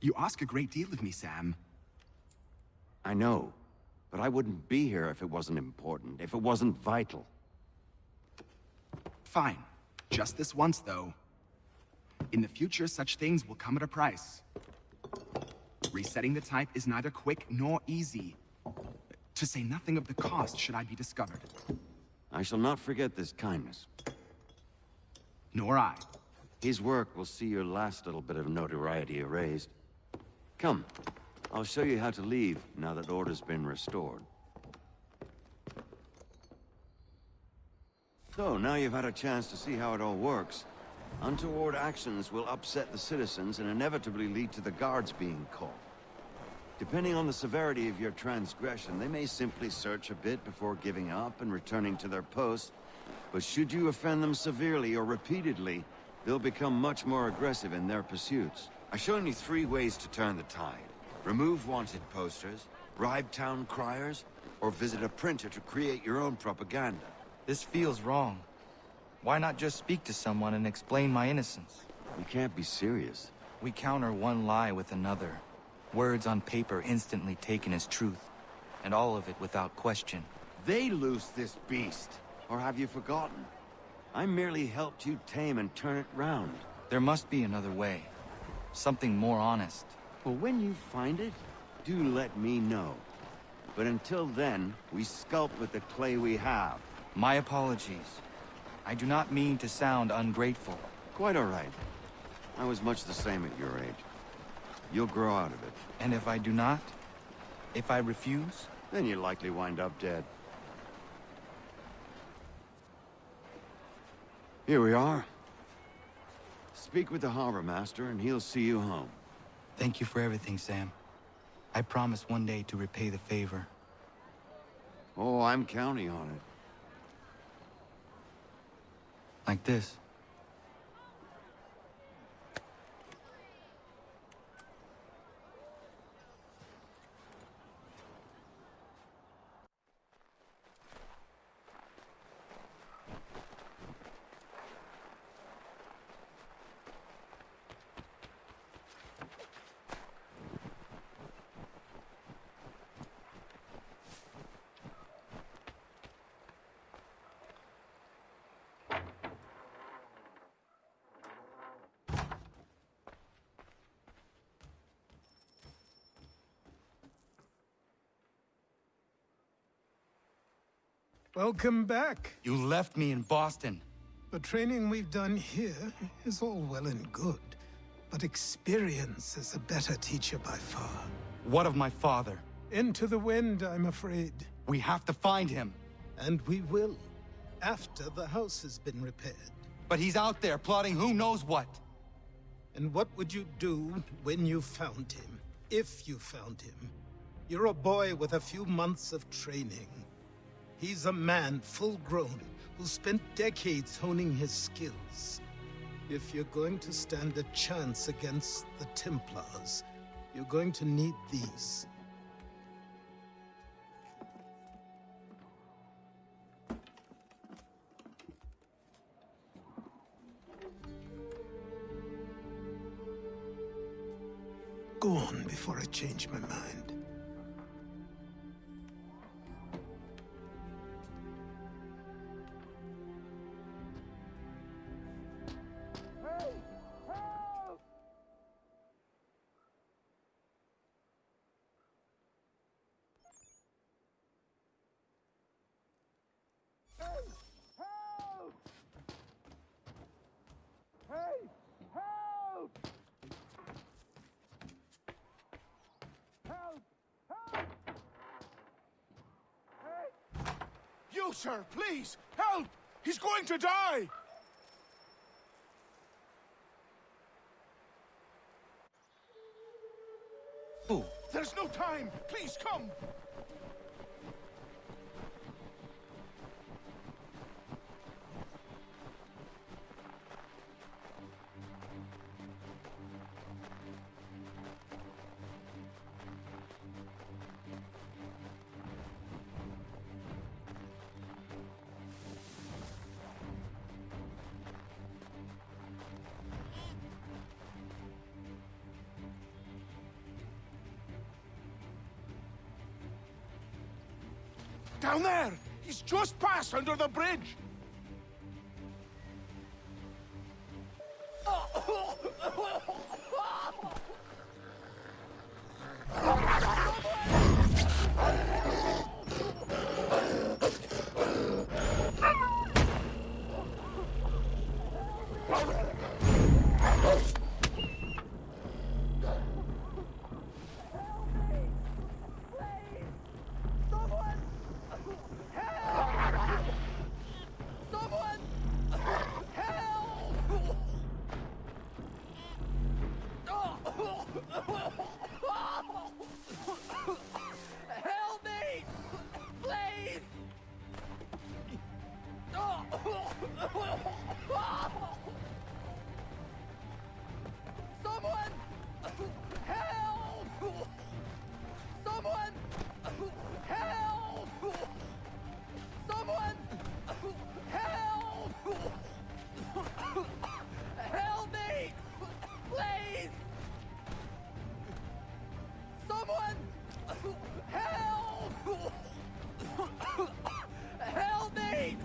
You ask a great deal of me, Sam. I know, but I wouldn't be here if it wasn't important, if it wasn't vital. Fine. Just this once, though. In the future, such things will come at a price. Resetting the type is neither quick nor easy. To say nothing of the cost should I be discovered. I shall not forget this kindness. Nor I. His work will see your last little bit of notoriety erased. Come, I'll show you how to leave now that order's been restored. So, now you've had a chance to see how it all works. Untoward actions will upset the citizens and inevitably lead to the guards being caught. Depending on the severity of your transgression, they may simply search a bit before giving up and returning to their posts. But should you offend them severely or repeatedly, they'll become much more aggressive in their pursuits. I've shown you 3 ways to turn the tide. Remove wanted posters, bribe town criers, or visit a printer to create your own propaganda. This feels wrong. Why not just speak to someone and explain my innocence? You can't be serious. We counter one lie with another. Words on paper instantly taken as truth, and all of it without question. They loose this beast, or have you forgotten? I merely helped you tame and turn it round. There must be another way. Something more honest. Well, when you find it, do let me know. But until then, we sculpt with the clay we have. My apologies. I do not mean to sound ungrateful. Quite all right. I was much the same at your age. You'll grow out of it. And if I do not? If I refuse? Then you'll likely wind up dead. Here we are. Speak with the Harbor Master and he'll see you home. Thank you for everything, Sam. I promise one day to repay the favor. Oh, I'm counting on it. Like this. Welcome back. You left me in Boston. The training we've done here is all well and good, but experience is a better teacher by far. What of my father? Into the wind, I'm afraid. We have to find him. And we will, after the house has been repaired. But he's out there plotting who knows what. And what would you do when you found him? If you found him? You're a boy with a few months of training. He's a man, full-grown, who spent decades honing his skills. If you're going to stand a chance against the Templars, you're going to need these. Go on before I change my mind. You, sir, please, help! He's going to die! Who? There's no time! Please, come! Down there! He's just passed under the bridge! Help me! Please! Someone! Help! Someone! Help! Someone! Help! Help me! Please! Someone! Help! Help me!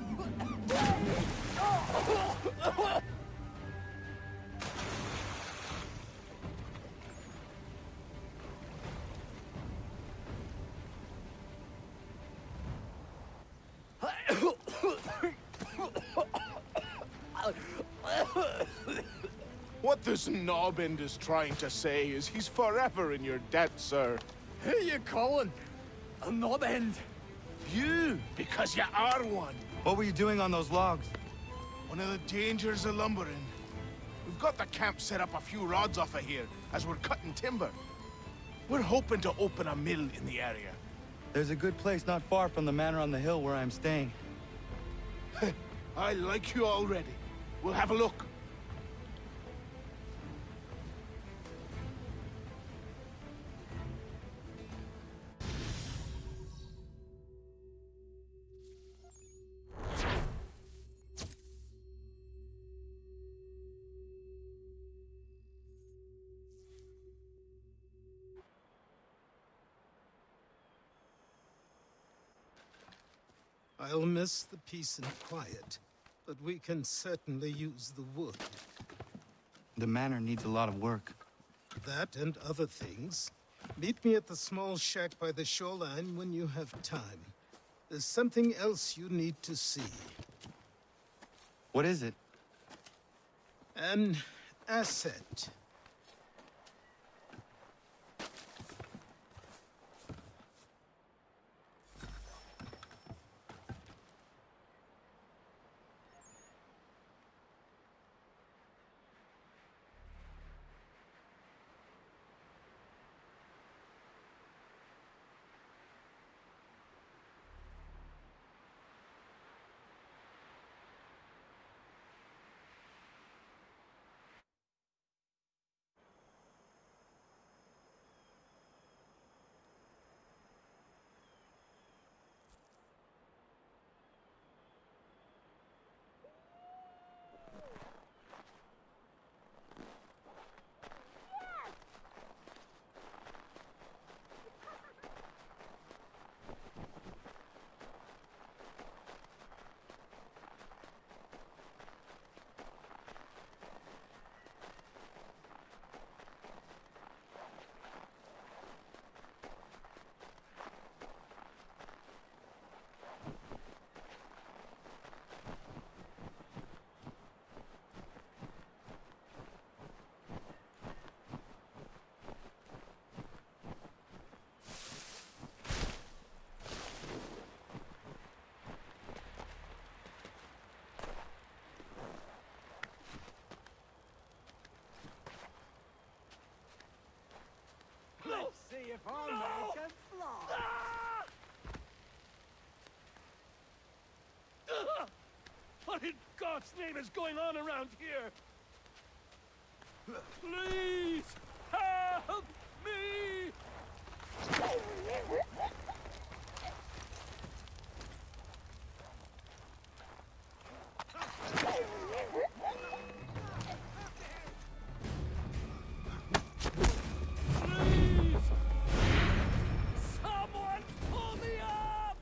What this knobbend is trying to say is he's forever in your debt, sir. Who you calling? A knob end? You, because you are one. What were you doing on those logs? One of the dangers of lumbering. We've got the camp set up a few rods off of here as we're cutting timber. We're hoping to open a mill in the area. There's a good place not far from the manor on the hill where I'm staying. I like you already. We'll have a look. I'll miss the peace and quiet, but we can certainly use the wood. The manor needs a lot of work. That and other things. Meet me at the small shack by the shoreline when you have time. There's something else you need to see. What is it? An asset. Let's see if our man can fly. What in God's name is going on around here? Please, help me! Please! Someone pull me up!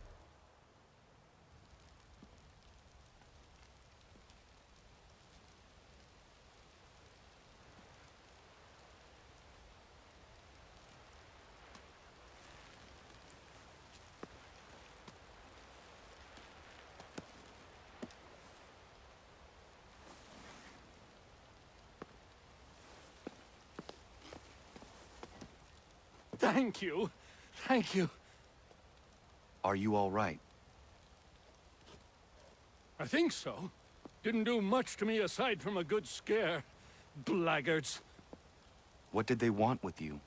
Thank you. Thank you. Are you all right? I think so. Didn't do much to me aside from a good scare. Blackguards. What did they want with you?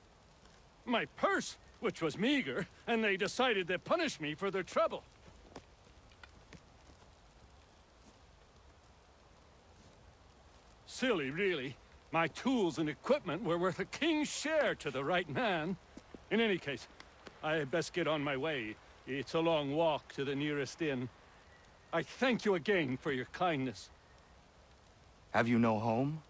My purse, which was meager, and they decided to punish me for their trouble. Silly, really. My tools and equipment were worth a king's share to the right man. In any case, I had best get on my way. It's a long walk to the nearest inn. I thank you again for your kindness. Have you no home?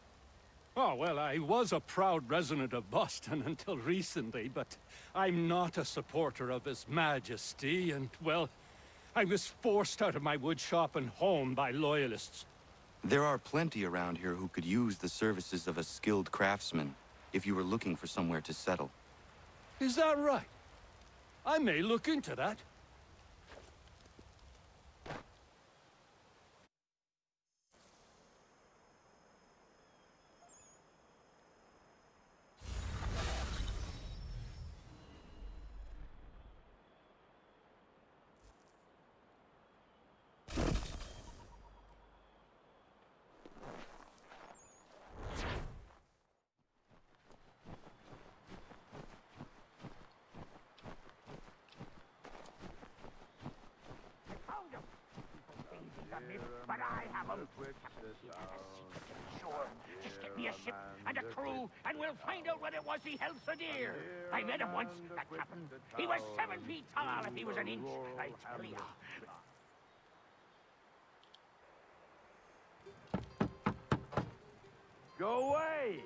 Oh, well, I was a proud resident of Boston until recently, but I'm not a supporter of His Majesty, and, well, I was forced out of my woodshop and home by loyalists. There are plenty around here who could use the services of a skilled craftsman if you were looking for somewhere to settle. Is that right? I may look into that. But I have them. Sure. Just get me a ship and a crew, and we'll find out what it was he held so dear. I met him once, that captain. He was 7 feet tall if he was an inch, I tell ya. Go away!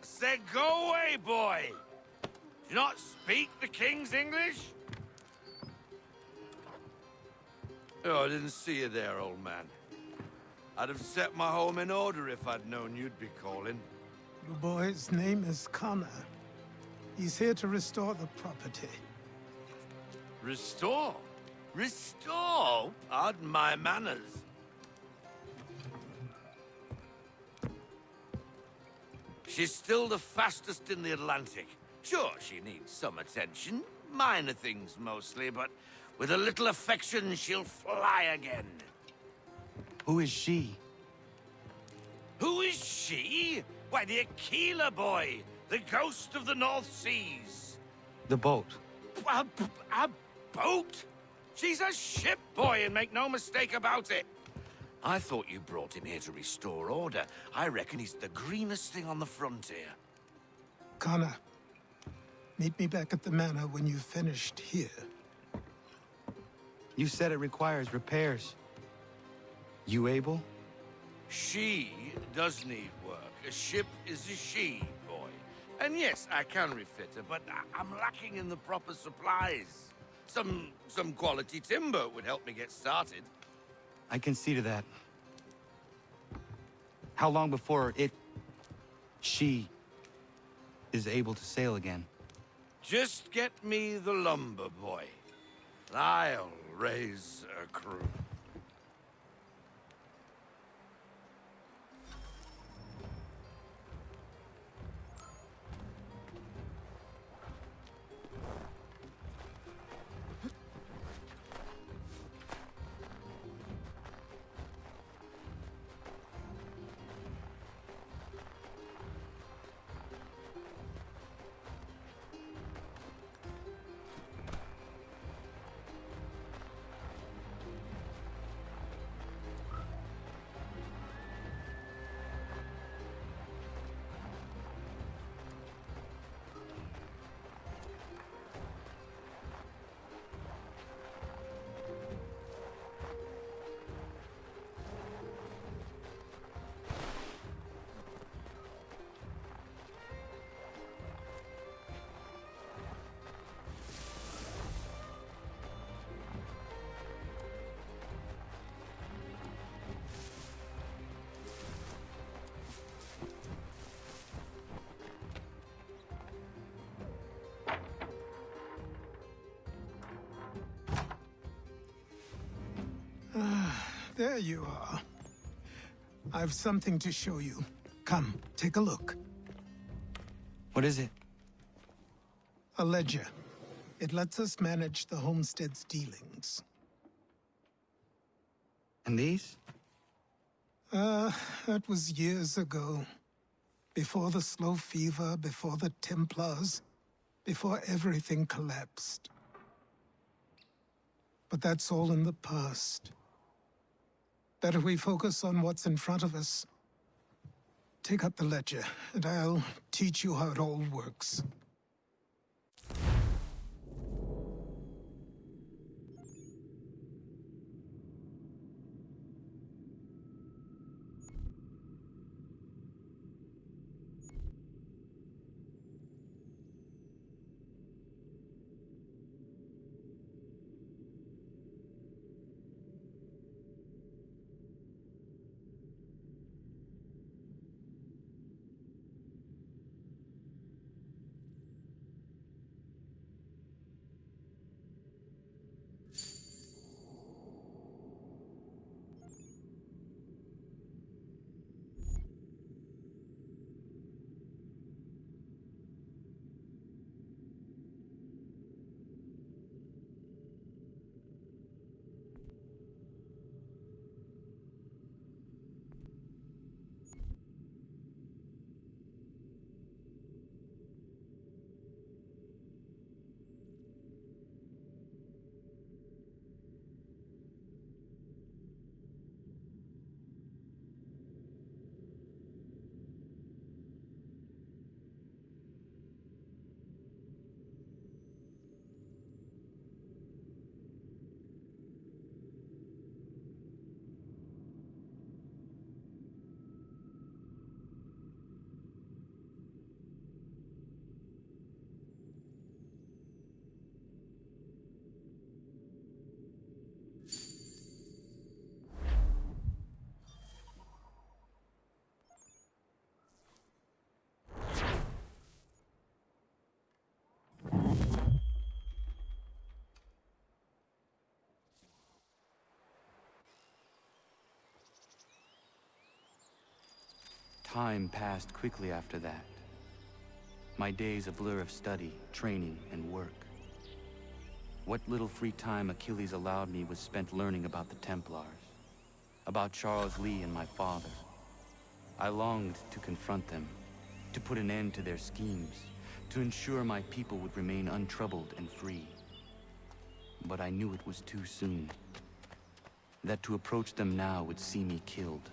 Said go away, boy! Do you not speak the King's English? Oh, I didn't see you there, old man. I'd have set my home in order if I'd known you'd be calling. The boy's name is Connor. He's here to restore the property. Restore? Restore? Pardon my manners. She's still the fastest in the Atlantic. Sure, she needs some attention. Minor things mostly, but with a little affection, she'll fly again. Who is she? Who is she? Why, the Aquila boy, the ghost of the North Seas. The boat. A boat? She's a ship boy, and make no mistake about it. I thought you brought him here to restore order. I reckon he's the greenest thing on the frontier. Connor, meet me back at the manor when you've finished here. You said it requires repairs. You able? She does need work. A ship is a she, boy. And yes, I can refit her, but I'm lacking in the proper supplies. Some quality timber would help me get started. I can see to that. How long before she is able to sail again? Just get me the lumber, boy. I'll raise a crew. There you are. I've something to show you. Come, take a look. What is it? A ledger. It lets us manage the homestead's dealings. And these? That was years ago. Before the Slow Fever, before the Templars, before everything collapsed. But that's all in the past. Better we focus on what's in front of us. Take up the ledger, and I'll teach you how it all works. Time passed quickly after that. My days a blur of study, training, and work. What little free time Achilles allowed me was spent learning about the Templars, about Charles Lee and my father. I longed to confront them, to put an end to their schemes, to ensure my people would remain untroubled and free. But I knew it was too soon, that to approach them now would see me killed.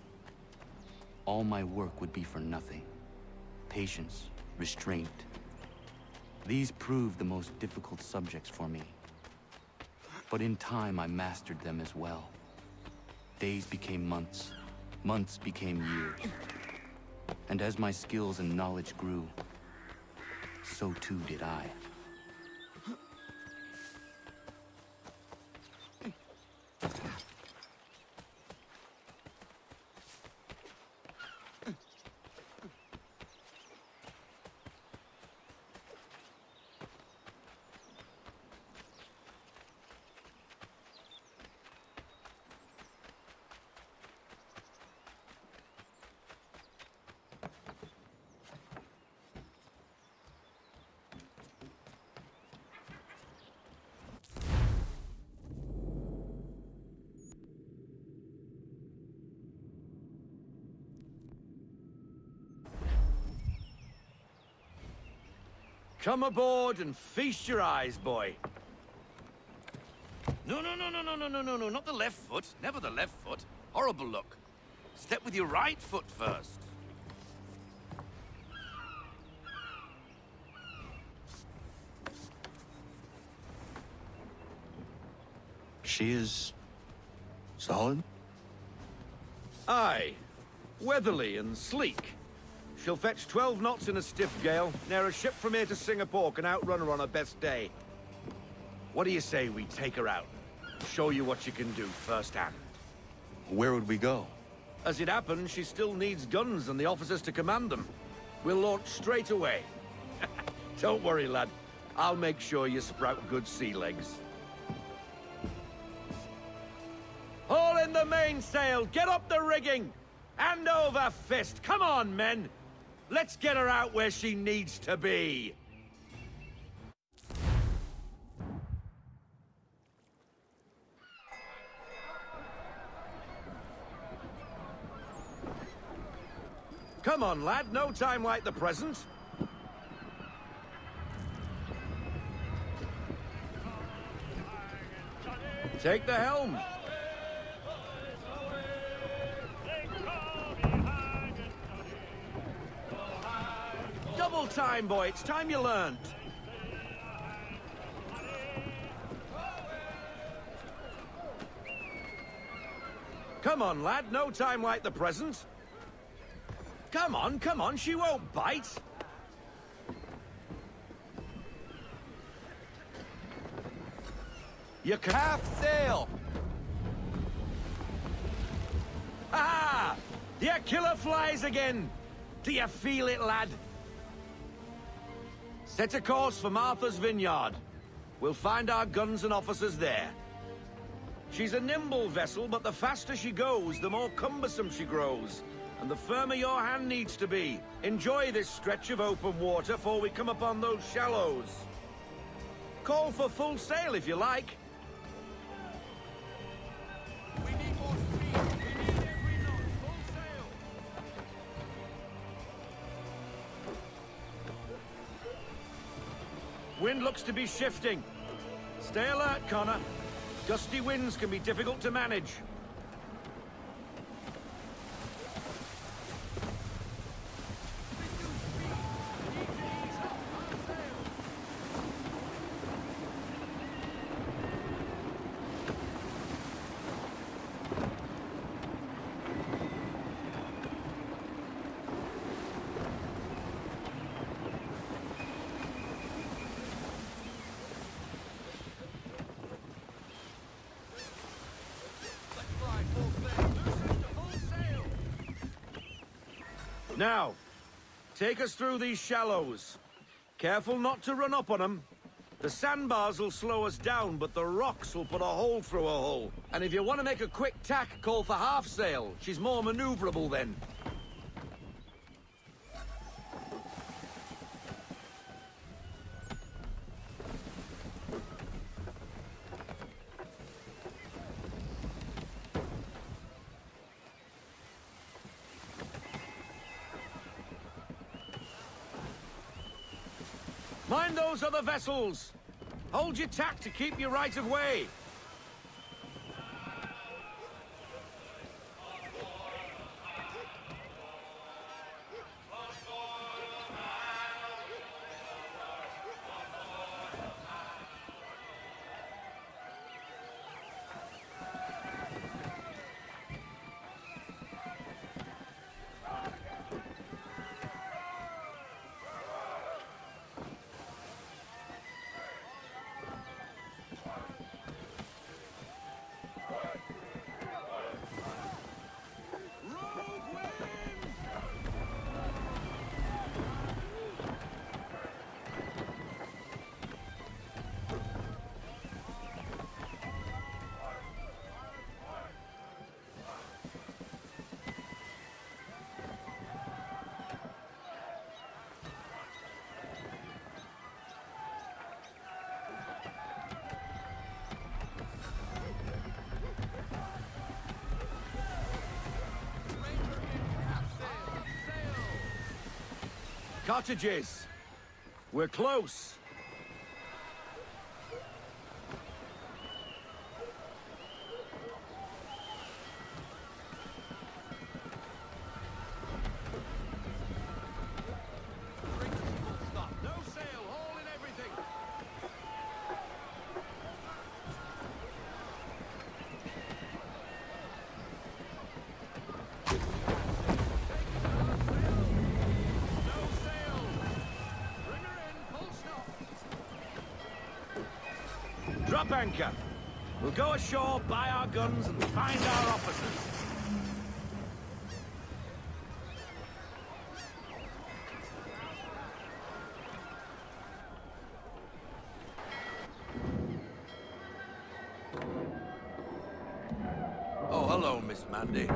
All my work would be for nothing. Patience, restraint. These proved the most difficult subjects for me. But in time, I mastered them as well. Days became months. Months became years. And as my skills and knowledge grew, so too did I. Come aboard and feast your eyes, boy. No, not the left foot. Never the left foot. Horrible look. Step with your right foot first. She is... solid? Aye. Weatherly and sleek. She'll fetch 12 knots in a stiff gale, near a ship from here to Singapore can outrun her on her best day. What do you say we take her out? Show you what she can do firsthand. Where would we go? As it happens, she still needs guns and the officers to command them. We'll launch straight away. Don't worry, lad. I'll make sure you sprout good sea legs. Haul in the mainsail! Get up the rigging! Hand over fist! Come on, men! Let's get her out where she needs to be! Come on, lad, no time like the present. Take the helm. Double time, boy. It's time you learned. Come on, lad. No time like the present. Come on. She won't bite. You can half sail. Ah! The killer flies again. Do you feel it, lad? Set a course for Martha's Vineyard. We'll find our guns and officers there. She's a nimble vessel, but the faster she goes, the more cumbersome she grows. And the firmer your hand needs to be. Enjoy this stretch of open water before we come upon those shallows. Call for full sail if you like. We need more speed. We need every knot. Full sail. Wind looks to be shifting. Stay alert, Connor. Gusty winds can be difficult to manage. Now, take us through these shallows. Careful not to run up on them. The sandbars will slow us down, but the rocks will put a hole through a hull. And if you want to make a quick tack, call for half sail. She's more maneuverable then. Mind those other vessels! Hold your tack to keep your right of way! Cottages! We're close! No sail, haul in everything! Drop anchor. We'll go ashore, buy our guns, and find our officers. Oh, hello, Miss Mandy.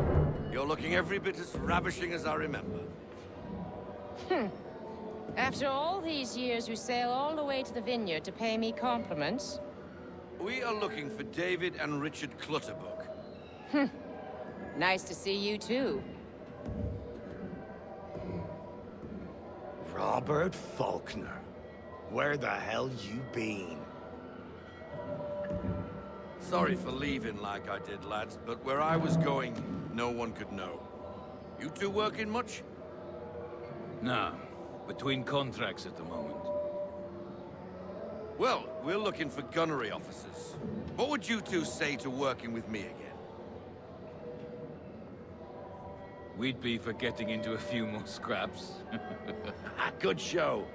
You're looking every bit as ravishing as I remember. After all these years, you sail all the way to the vineyard to pay me compliments? We are looking for David and Richard Clutterbuck. Nice to see you, too. Robert Faulkner. Where the hell you been? Sorry for leaving like I did, lads, but where I was going, no one could know. You two working much? Nah, between contracts at the moment. Well, we're looking for gunnery officers. What would you two say to working with me again? We'd be for getting into a few more scraps. Good show.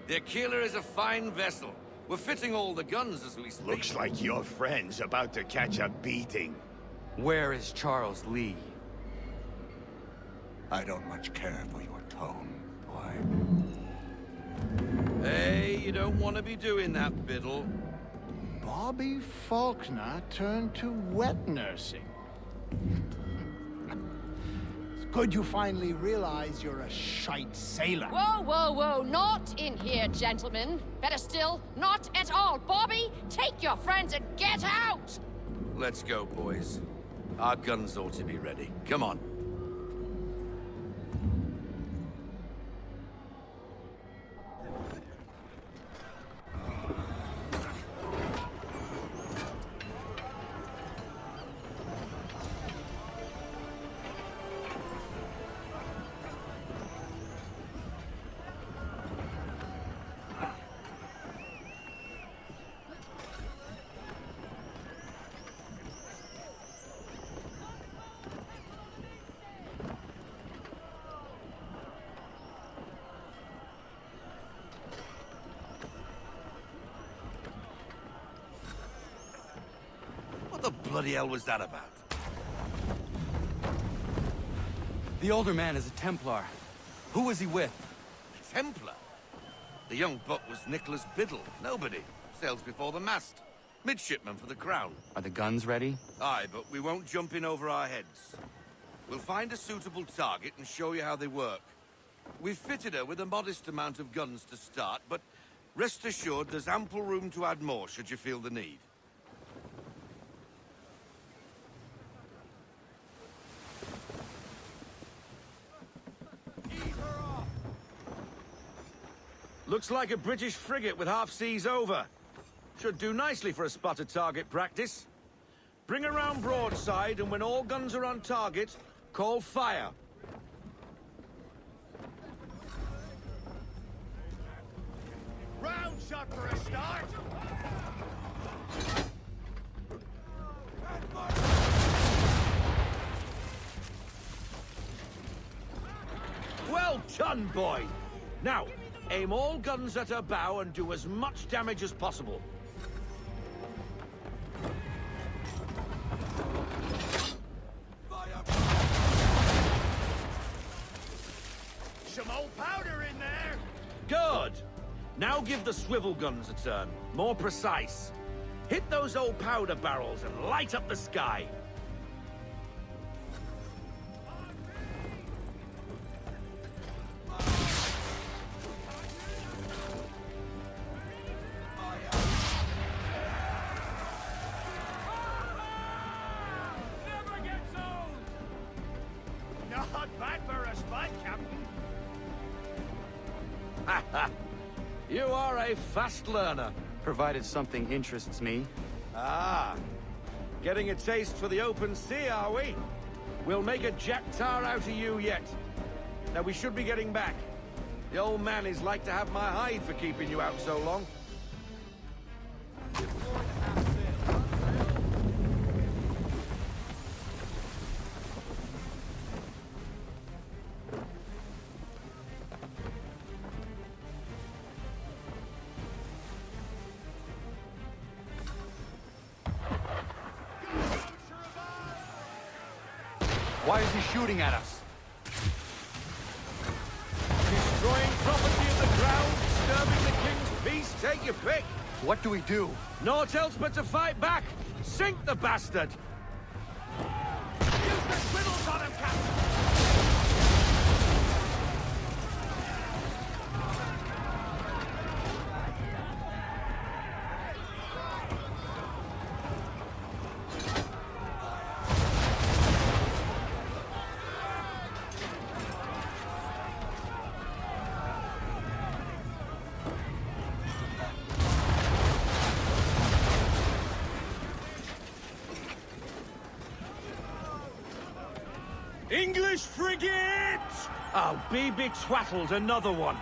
The Aquila is a fine vessel. We're fitting all the guns as we speak. Looks like your friend's about to catch a beating. Where is Charles Lee? I don't much care for your tone, boy. Hey, you don't want to be doing that, Biddle. Bobby Faulkner turned to wet nursing. It's good you finally realize you're a shite sailor. Whoa, whoa, whoa, not in here, gentlemen. Better still, not at all. Bobby, take your friends and get out! Let's go, boys. Our guns ought to be ready. Come on. What the bloody hell was that about? The older man is a Templar. Who was he with? Templar? The young buck was Nicholas Biddle. Nobody. Sails before the mast. Midshipman for the Crown. Are the guns ready? Aye, but we won't jump in over our heads. We'll find a suitable target and show you how they work. We've fitted her with a modest amount of guns to start, but rest assured there's ample room to add more should you feel the need. Looks like a British frigate with half seas over. Should do nicely for a spotted target practice. Bring around broadside, and when all guns are on target, call fire. Round shot for a start. Well done, boy. Now, aim all guns at her bow and do as much damage as possible. Some old powder in there. Good. Now give the swivel guns a turn. More precise. Hit those old powder barrels and light up the sky. Not bad for a spud, Captain. You are a fast learner. Provided something interests me. Ah. Getting a taste for the open sea, are we? We'll make a jack tar out of you yet. Now we should be getting back. The old man is like to have my hide for keeping you out so long. Why is he shooting at us? Destroying property of the crown, disturbing the king's peace, take your pick. What do we do? Naught else but to fight back. Sink the bastard. the swiddles on him, Captain! English frigate! I'll be betwattled, another one.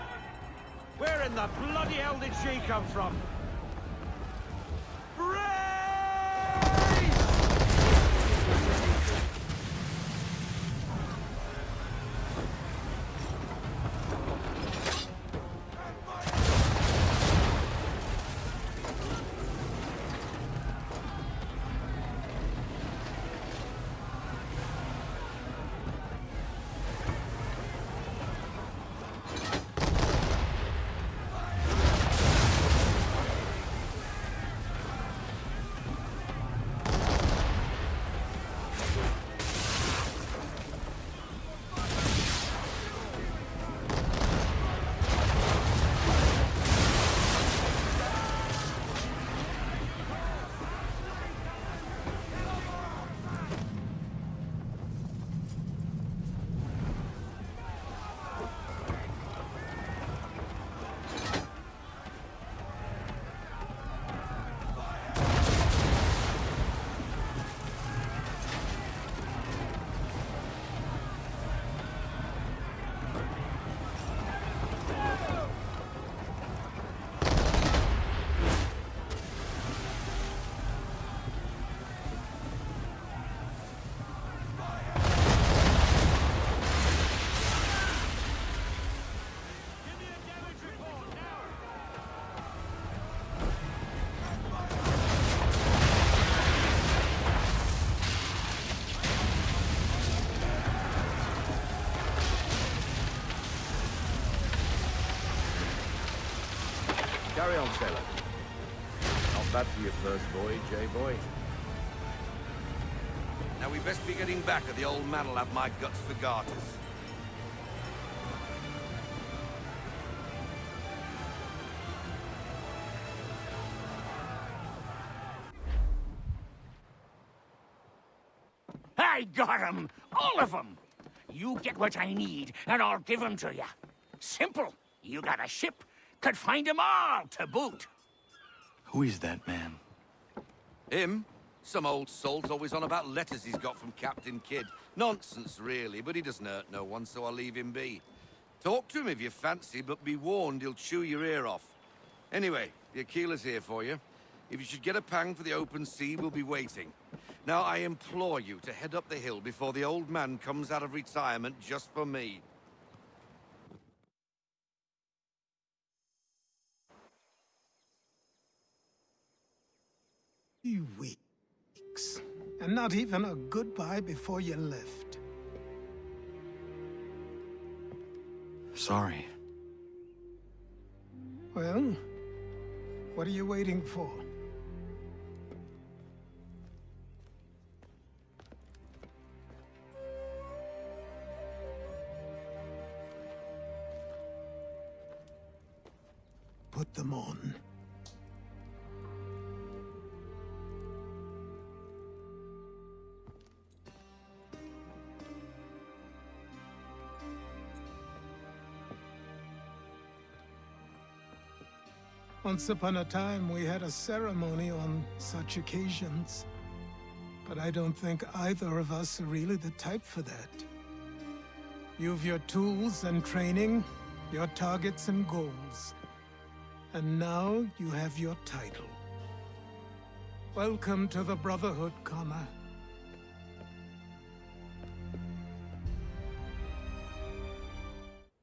Where in the bloody hell did she come from? Carry on, sailor. Not bad for your first voyage, eh, boy? Now we best be getting back, or the old man'll have my guts for garters. I got 'em! All of 'em! You get what I need, and I'll give 'em to you. Simple. You got a ship, could find 'em all to boot. Who is that man? Him? Some old salt always on about letters he's got from Captain Kidd. Nonsense, really, but he doesn't hurt no one, so I'll leave him be. Talk to him if you fancy, but be warned he'll chew your ear off. Anyway, the Aquila's here for you. If you should get a pang for the open sea, we'll be waiting. Now, I implore you to head up the hill before the old man comes out of retirement just for me. Weeks. And not even a goodbye before you left. Sorry. Well, what are you waiting for? Put them on. Once upon a time, we had a ceremony on such occasions. But I don't think either of us are really the type for that. You've your tools and training, your targets and goals. And now you have your title. Welcome to the Brotherhood, Connor.